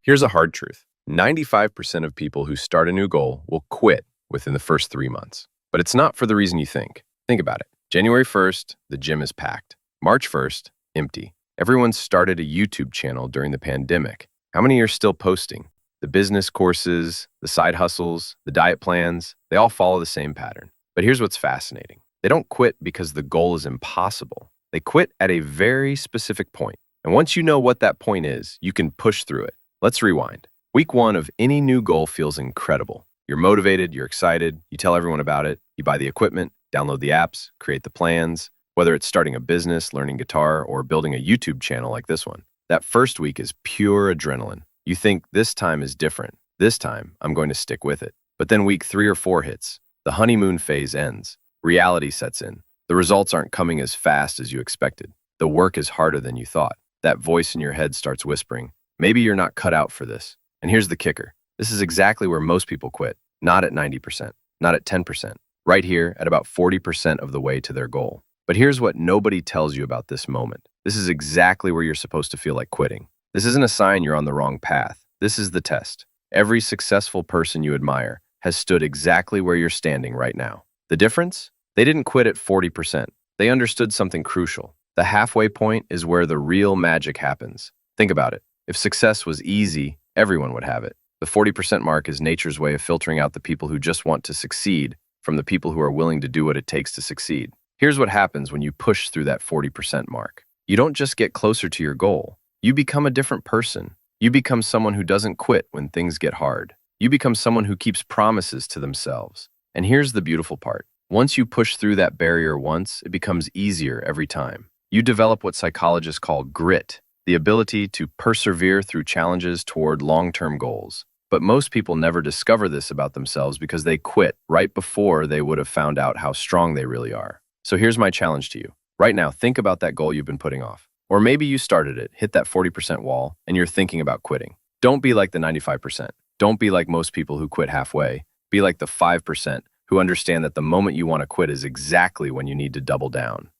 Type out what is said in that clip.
Here's a hard truth. 95% of people who start a new goal will quit within the first 3 months. But it's not for the reason you think. Think about it. January 1st, the gym is packed. March 1st, empty. Everyone started a YouTube channel during the pandemic. How many are still posting? The business courses, the side hustles, the diet plans, they all follow the same pattern. But here's what's fascinating. They don't quit because the goal is impossible. They quit at a very specific point. And once you know what that point is, you can push through it. Let's rewind. Week 1 of any new goal feels incredible. You're motivated, you're excited, you tell everyone about it, you buy the equipment, download the apps, create the plans, whether it's starting a business, learning guitar, or building a YouTube channel like this one. That first week is pure adrenaline. You think this time is different. This time, I'm going to stick with it. But then week 3 or 4 hits. The honeymoon phase ends. Reality sets in. The results aren't coming as fast as you expected. The work is harder than you thought. That voice in your head starts whispering, maybe you're not cut out for this. And here's the kicker. This is exactly where most people quit. Not at 90%, not at 10%. Right here at about 40% of the way to their goal. But here's what nobody tells you about this moment. This is exactly where you're supposed to feel like quitting. This isn't a sign you're on the wrong path. This is the test. Every successful person you admire has stood exactly where you're standing right now. The difference? They didn't quit at 40%. They understood something crucial. The halfway point is where the real magic happens. Think about it. If success was easy, everyone would have it. The 40% mark is nature's way of filtering out the people who just want to succeed from the people who are willing to do what it takes to succeed. Here's what happens when you push through that 40% mark. You don't just get closer to your goal. You become a different person. You become someone who doesn't quit when things get hard. You become someone who keeps promises to themselves. And here's the beautiful part. Once you push through that barrier once, it becomes easier every time. You develop what psychologists call grit, the ability to persevere through challenges toward long-term goals. But most people never discover this about themselves because they quit right before they would have found out how strong they really are. So here's my challenge to you. Right now, think about that goal you've been putting off. Or maybe you started it, hit that 40% wall, and you're thinking about quitting. Don't be like the 95%. Don't be like most people who quit halfway. Be like the 5% who understand that the moment you want to quit is exactly when you need to double down.